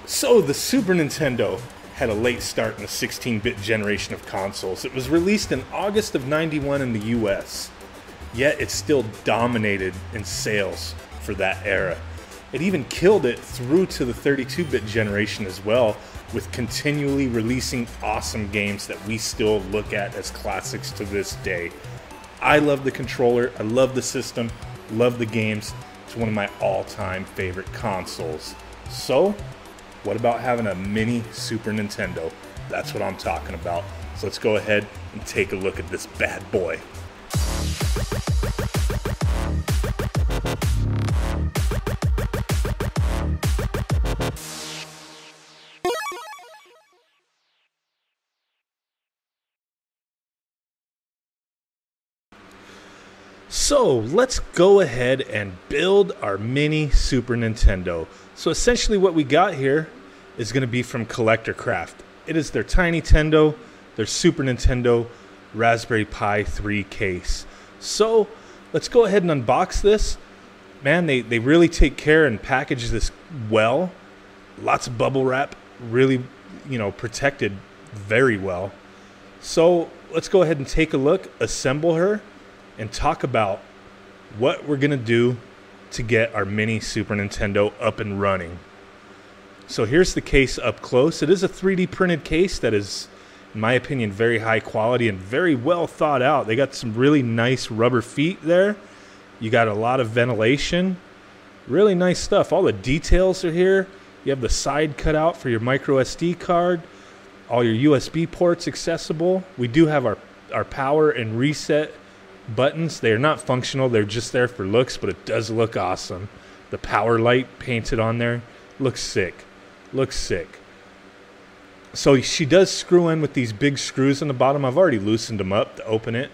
So the Super Nintendo had a late start in the 16-bit generation of consoles. It was released in August of '91 in the US, yet it still dominated in sales for that era. It even killed it through to the 32-bit generation as well, with continually releasing awesome games that we still look at as classics to this day. I love the controller, I love the system, love the games. It's one of my all-time favorite consoles. So, what about having a mini Super Nintendo? That's what I'm talking about. So let's go ahead and take a look at this bad boy. So let's go ahead and build our mini Super Nintendo. So essentially what we got here is going to be from Collector Craft. It is their Tinytendo, their Super Nintendo Raspberry Pi 3 case. So let's go ahead and unbox this. Man, they really take care and package this well. Lots of bubble wrap, really, protected very well. So let's go ahead and take a look, assemble her, and talk about what we're going to do to get our mini Super Nintendo up and running. So here's the case up close. It is a 3D printed case that is, in my opinion, very high quality and very well thought out. They got some really nice rubber feet there. You got a lot of ventilation. Really nice stuff. All the details are here. You have the side cut out for your micro SD card. All your USB ports accessible. We do have our power and reset buttons. They are not functional, they're just there for looks, but it does look awesome. The power light painted on there looks sick. So she does screw in with these big screws on the bottom. I've already loosened them up to open it.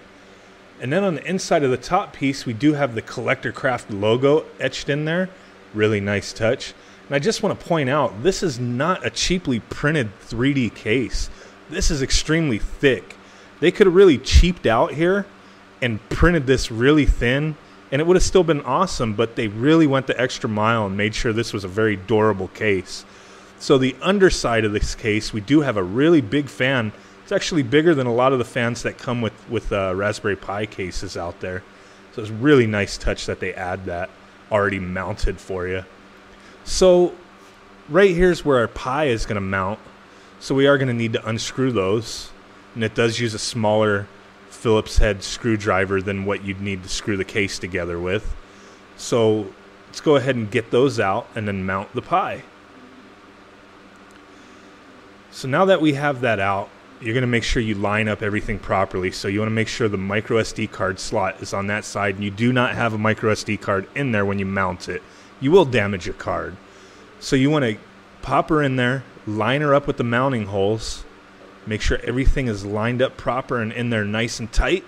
And then on the inside of the top piece, we do have the Collector Craft logo etched in there. Really nice touch. And I just want to point out, this is not a cheaply printed 3D case. This is extremely thick. They could have really cheaped out here and printed this really thin, and it would have still been awesome, but they really went the extra mile and made sure this was a very durable case. So the underside of this case, we do have a really big fan. It's actually bigger than a lot of the fans that come with Raspberry Pi cases out there. So it's a really nice touch that they add that already mounted for you. So right here's where our Pi is going to mount. So we are going to need to unscrew those, and it does use a smaller Phillips head screwdriver than what you'd need to screw the case together with. So let's go ahead and get those out and then mount the Pi. So now that we have that out, you're going to make sure you line up everything properly. So you want to make sure the micro SD card slot is on that side, and you do not have a micro SD card in there when you mount it. You will damage your card. So you want to pop her in there, line her up with the mounting holes. Make sure everything is lined up proper and in there nice and tight.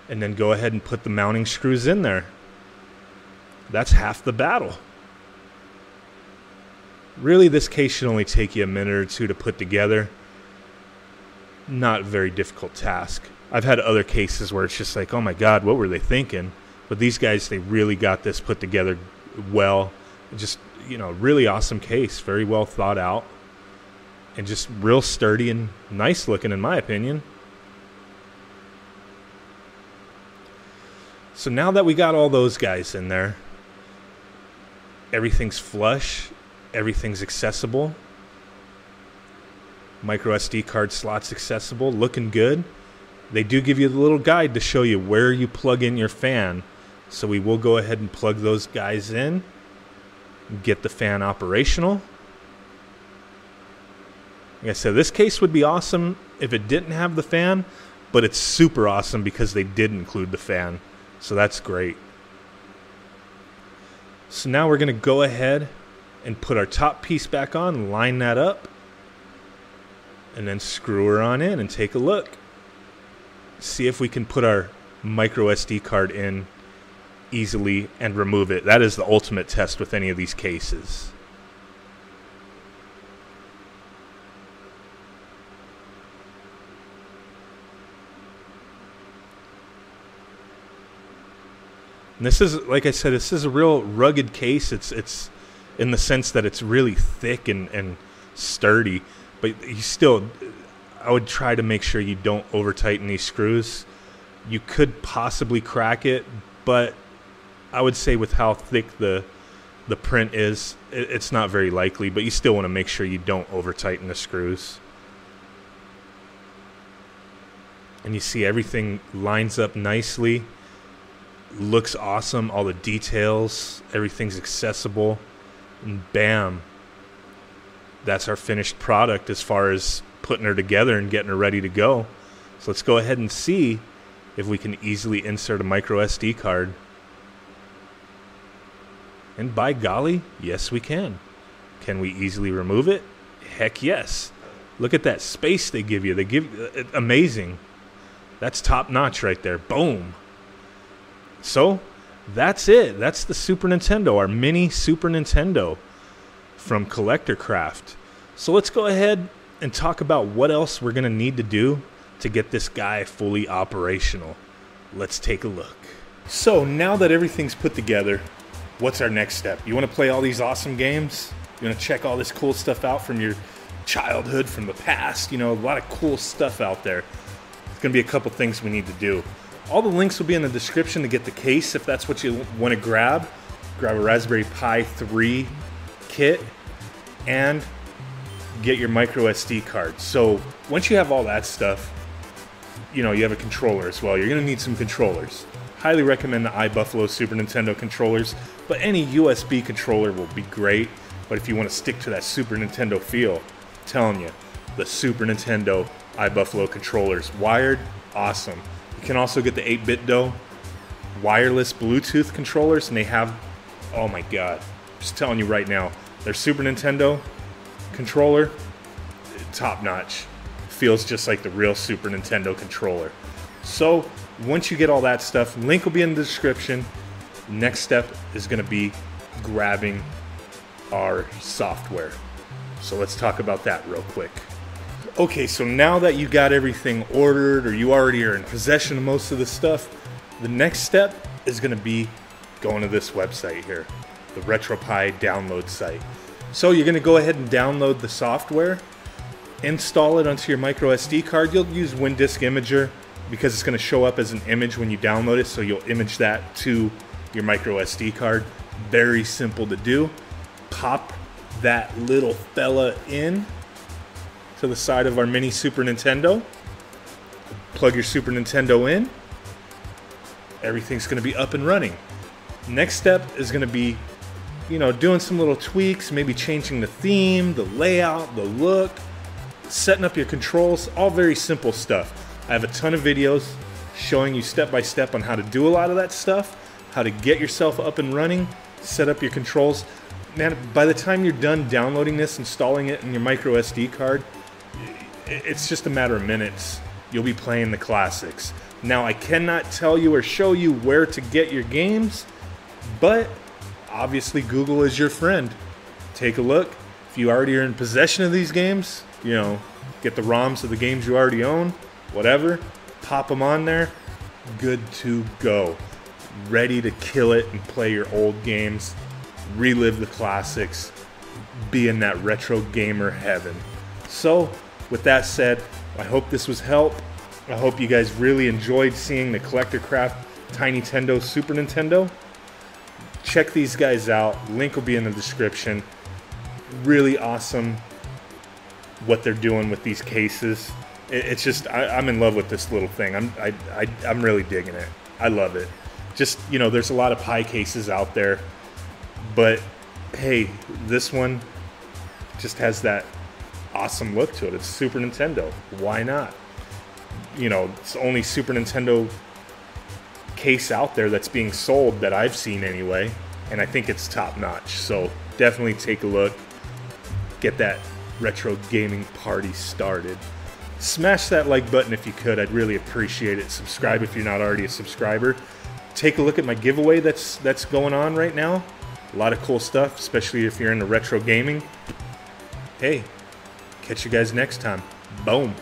And then go ahead and put the mounting screws in there. That's half the battle. Really, this case should only take you a minute or two to put together. Not a very difficult task. I've had other cases where it's just like, oh my God, what were they thinking? But these guys, they really got this put together well. Just, really awesome case. Very well thought out. And just real sturdy and nice looking, in my opinion. So now that we got all those guys in there, everything's flush, everything's accessible. Micro SD card slots accessible, looking good. They do give you a little guide to show you where you plug in your fan. So we will go ahead and plug those guys in, get the fan operational. Like I said, this case would be awesome if it didn't have the fan, but it's super awesome because they did include the fan. So that's great. So now we're going to go ahead and put our top piece back on, line that up, and then screw her on in and take a look. See if we can put our micro SD card in easily and remove it. That is the ultimate test with any of these cases. And this is, like I said, this is a real rugged case. It's in the sense that it's really thick and sturdy, but you still, I would try to make sure you don't over tighten these screws. You could possibly crack it, but I would say with how thick the print is, it's not very likely, but you still want to make sure you don't over tighten the screws. And you see everything lines up nicely, looks awesome, all the details, everything's accessible, and bam, that's our finished product as far as putting her together and getting her ready to go. So let's go ahead and see if we can easily insert a micro SD card. And by golly, yes we can. Can we easily remove it? Heck yes. Look at that space they give you. They give amazing. That's top notch right there. Boom. So that's it. That's the Super Nintendo, our mini Super Nintendo from Collector Craft. So let's go ahead and talk about what else we're going to need to do to get this guy fully operational. Let's take a look. So now that everything's put together, what's our next step? You want to play all these awesome games? You want to check all this cool stuff out from your childhood, from the past? You know, a lot of cool stuff out there. There's going to be a couple things we need to do. All the links will be in the description to get the case if that's what you want to grab. Grab a Raspberry Pi 3 kit and get your micro SD card. So once you have all that stuff, you know, you have a controller as well. You're going to need some controllers. Highly recommend the iBuffalo Super Nintendo controllers, but any USB controller will be great. But if you want to stick to that Super Nintendo feel, I'm telling you, the Super Nintendo iBuffalo controllers, wired, awesome. You can also get the 8BitDo wireless Bluetooth controllers, and they have, oh my god, just telling you right now, their Super Nintendo controller, top notch. Feels just like the real Super Nintendo controller. So once you get all that stuff, link will be in the description. Next step is going to be grabbing our software. So let's talk about that real quick. Okay, so now that you got everything ordered, or you already are in possession of most of the stuff, the next step is going to be going to this website here, the RetroPie download site. So you're going to go ahead and download the software, install it onto your micro SD card. You'll use WinDisk Imager because it's going to show up as an image when you download it, so you'll image that to your micro SD card. Very simple to do. Pop that little fella in to the side of our mini Super Nintendo. Plug your Super Nintendo in. Everything's going to be up and running. Next step is going to be, you know, doing some little tweaks, maybe changing the theme, the layout, the look, setting up your controls, all very simple stuff. I have a ton of videos showing you step by step on how to do a lot of that stuff, how to get yourself up and running, set up your controls. Man, by the time you're done downloading this, installing it in your micro SD card, it's just a matter of minutes. You'll be playing the classics. Now, I cannot tell you or show you where to get your games, but obviously Google is your friend. Take a look. If you already are in possession of these games, you know, get the ROMs of the games you already own, whatever, pop them on there, good to go. Ready to kill it and play your old games, relive the classics, be in that retro gamer heaven. So, with that said, I hope this was help. I hope you guys really enjoyed seeing the Collector Craft Tinytendo Super Nintendo. Check these guys out. Link will be in the description. Really awesome what they're doing with these cases. It's just, I'm in love with this little thing. I'm really digging it. I love it. Just, you know, there's a lot of Pi cases out there, but hey, this one just has that awesome look to it. It's Super Nintendo. Why not? You know, it's the only Super Nintendo case out there that's being sold that I've seen anyway, and I think it's top notch. So definitely take a look. Get that retro gaming party started. Smash that like button if you could. I'd really appreciate it. Subscribe if you're not already a subscriber. Take a look at my giveaway that's going on right now. A lot of cool stuff, especially if you're into retro gaming. Hey, catch you guys next time. Boom.